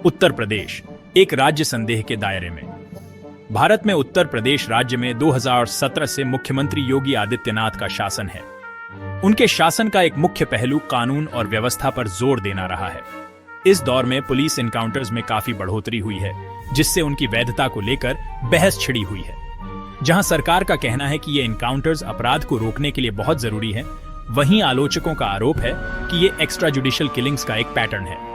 उत्तर प्रदेश एक राज्य संदेह के दायरे में। भारत में उत्तर प्रदेश राज्य में 2017 से मुख्यमंत्री योगी आदित्यनाथ का शासन है। उनके शासन का एक मुख्य पहलू कानून और व्यवस्था पर जोर देना रहा है। इस दौर में पुलिस एनकाउंटर्स में काफी बढ़ोतरी हुई है, जिससे उनकी वैधता को लेकर बहस छिड़ी हुई है। जहां सरकार का कहना है कि ये एनकाउंटर्स अपराध को रोकने के लिए बहुत जरूरी है, वहीं आलोचकों का आरोप है कि ये एक्स्ट्रा जुडिशियल किलिंग्स का एक पैटर्न है।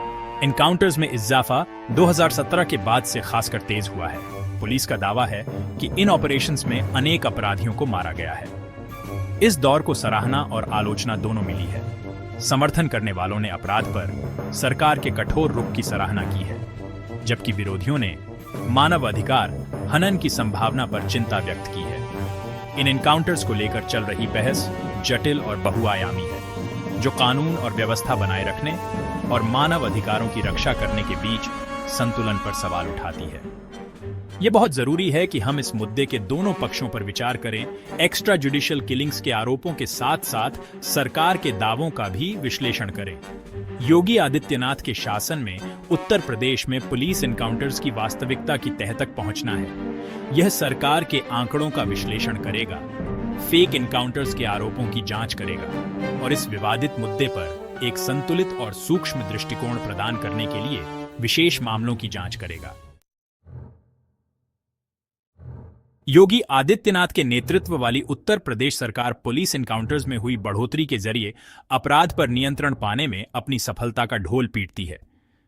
एनकाउंटर्स में इजाफा 2017 के बाद से खासकर तेज हुआ है। पुलिस का दावा है कि इन ऑपरेशंस में अनेक अपराधियों को मारा गया है। इस दौर को सराहना और आलोचना दोनों मिली है। समर्थन करने वालों ने अपराध पर सरकार के कठोर रुख की सराहना की है, जबकि विरोधियों ने मानव अधिकार हनन की संभावना पर चिंता व्यक्त की है। इन एनकाउंटर्स को लेकर चल रही बहस जटिल और बहुआयामी है, जो कानून और व्यवस्था बनाए रखने और मानव अधिकारों की रक्षा करने के बीच संतुलन पर सवाल उठाती है। यह बहुत जरूरी है कि हम इस मुद्दे के दोनों पक्षों पर विचार करें, एक्स्ट्रा जुडिशियल किलिंग्स के आरोपों के साथ साथ सरकार के दावों का भी विश्लेषण करें। योगी आदित्यनाथ के शासन में उत्तर प्रदेश में पुलिस एनकाउंटर्स की वास्तविकता की तह तक पहुंचना है। यह सरकार के आंकड़ों का विश्लेषण करेगा, फेक एनकाउंटर्स के आरोपों की जांच करेगा और इस विवादित मुद्दे पर एक संतुलित और सूक्ष्म दृष्टिकोण प्रदान करने के लिए विशेष मामलों की जांच करेगा। योगी आदित्यनाथ के नेतृत्व वाली उत्तर प्रदेश सरकार पुलिस एनकाउंटर्स में हुई बढ़ोतरी के जरिए अपराध पर नियंत्रण पाने में अपनी सफलता का ढोल पीटती है।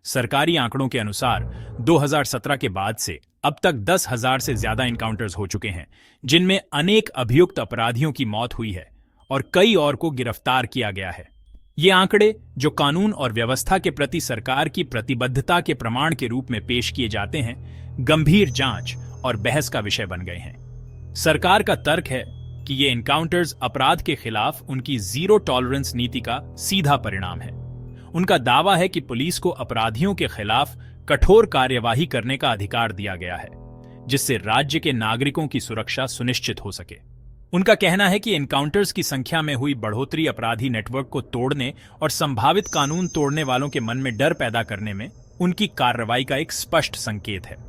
सरकारी आंकड़ों के अनुसार 2017 के बाद से अब तक 10,000 से ज्यादा एनकाउंटर्स हो चुके हैं, जिनमें अनेक अभियुक्त अपराधियों की मौत हुई है और कई और को गिरफ्तार किया गया है। ये आंकड़े, जो कानून और व्यवस्था के प्रति सरकार की प्रतिबद्धता के प्रमाण के रूप में पेश किए जाते हैं, गंभीर जांच और बहस का विषय बन गए हैं। सरकार का तर्क है कि ये एनकाउंटर्स अपराध के खिलाफ उनकी जीरो टॉलरेंस नीति का सीधा परिणाम है। उनका दावा है कि पुलिस को अपराधियों के खिलाफ कठोर कार्यवाही करने का अधिकार दिया गया है, जिससे राज्य के नागरिकों की सुरक्षा सुनिश्चित हो सके। उनका कहना है कि एनकाउंटर्स की संख्या में हुई बढ़ोतरी अपराधी नेटवर्क को तोड़ने और संभावित कानून तोड़ने वालों के मन में डर पैदा करने में उनकी कार्रवाई का एक स्पष्ट संकेत है।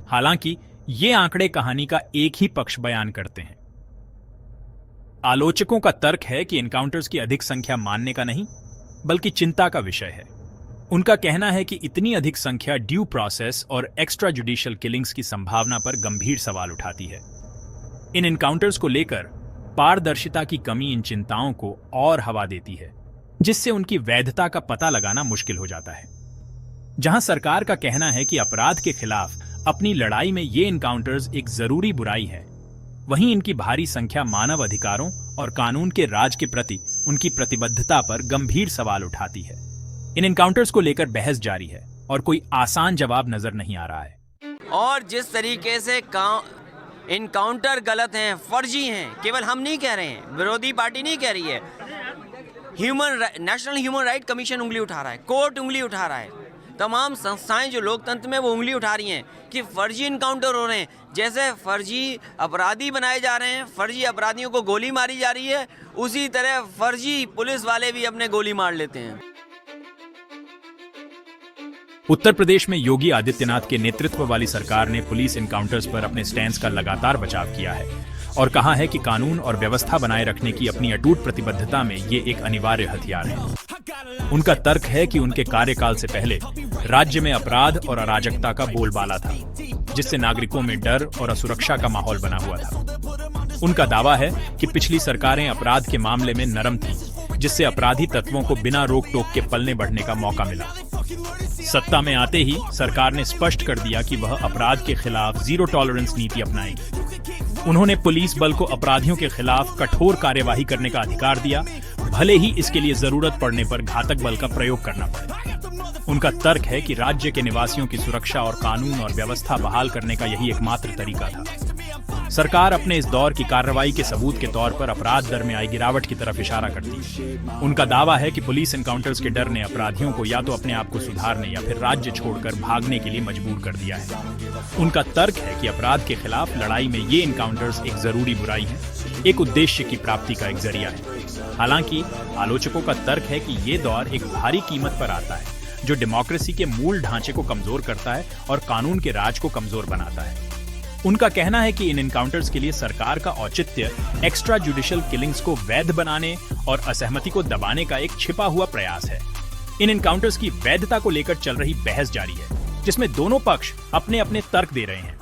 हालांकि ये आंकड़े कहानी का एक ही पक्ष बयान करते हैं। आलोचकों का तर्क है कि एनकाउंटर्स की अधिक संख्या मानने का नहीं, बल्कि चिंता का विषय है। उनका कहना है कि इतनी अधिक संख्या ड्यू प्रोसेस और एक्स्ट्रा जुडिशियल किलिंग्स की संभावना पर गंभीर सवाल उठाती है। इन एनकाउंटर्स को लेकर पारदर्शिता की कमी इन चिंताओं को और हवा देती है, जिससे उनकी वैधता का पता लगाना मुश्किल हो जाता है। जहां सरकार का कहना है कि अपराध के खिलाफ अपनी लड़ाई में ये एनकाउंटर्स एक जरूरी बुराई है, वहीं इनकी भारी संख्या मानव अधिकारों और कानून के राज के प्रति उनकी प्रतिबद्धता पर गंभीर सवाल उठाती है। इन एनकाउंटर्स को लेकर बहस जारी है और कोई आसान जवाब नजर नहीं आ रहा है। और जिस तरीके से एनकाउंटर गलत हैं, फर्जी हैं, केवल हम नहीं कह रहे हैं, विरोधी पार्टी नहीं कह रही है, नेशनल ह्यूमन राइट कमीशन उंगली उठा रहा है, कोर्ट उंगली उठा रहा है, तमाम संस्थाएं जो लोकतंत्र में वो उंगली उठा रही हैं कि फर्जी इनकाउंटर हो रहे हैं। जैसे फर्जी अपराधी बनाए जा रहे हैं, फर्जी अपराधियों को गोली मारी जा रही है, उसी तरह फर्जी पुलिस वाले भी अपने गोली मार लेते हैं। उत्तर प्रदेश में योगी आदित्यनाथ के नेतृत्व वाली सरकार ने पुलिस एनकाउंटर्स पर अपने स्टैंड का लगातार बचाव किया है और कहा है कि कानून और व्यवस्था बनाए रखने की अपनी अटूट प्रतिबद्धता में ये एक अनिवार्य हथियार है। उनका तर्क है कि उनके कार्यकाल से पहले राज्य में अपराध और अराजकता का बोलबाला था, जिससे नागरिकों में डर और असुरक्षा का माहौल बना हुआ था। उनका दावा है कि पिछली सरकारें अपराध के मामले में नरम थीं, जिससे अपराधी तत्वों को बिना रोक टोक के पलने बढ़ने का मौका मिला। सत्ता में आते ही सरकार ने स्पष्ट कर दिया कि वह अपराध के खिलाफ जीरो टॉलरेंस नीति अपनाएगी। उन्होंने पुलिस बल को अपराधियों के खिलाफ कठोर कार्यवाही करने का अधिकार दिया, भले ही इसके लिए जरूरत पड़ने पर घातक बल का प्रयोग करना पड़े। उनका तर्क है कि राज्य के निवासियों की सुरक्षा और कानून और व्यवस्था बहाल करने का यही एकमात्र तरीका था। सरकार अपने इस दौर की कार्रवाई के सबूत के तौर पर अपराध दर में आई गिरावट की तरफ इशारा करती है। उनका दावा है कि पुलिस एनकाउंटर्स के डर ने अपराधियों को या तो अपने आप को सुधारने या फिर राज्य छोड़कर भागने के लिए मजबूर कर दिया है। उनका तर्क है कि अपराध के खिलाफ लड़ाई में ये एनकाउंटर्स एक जरूरी बुराई है, एक उद्देश्य की प्राप्ति का एक जरिया है। हालांकि आलोचकों का तर्क है कि ये दौर एक भारी कीमत पर आता है, जो डेमोक्रेसी के मूल ढांचे को कमजोर करता है और कानून के राज को कमजोर बनाता है। उनका कहना है कि इन एनकाउंटर्स के लिए सरकार का औचित्य एक्स्ट्रा जुडिशियल किलिंग्स को वैध बनाने और असहमति को दबाने का एक छिपा हुआ प्रयास है। इन एनकाउंटर्स की वैधता को लेकर चल रही बहस जारी है, जिसमें दोनों पक्ष अपने अपने तर्क दे रहे हैं।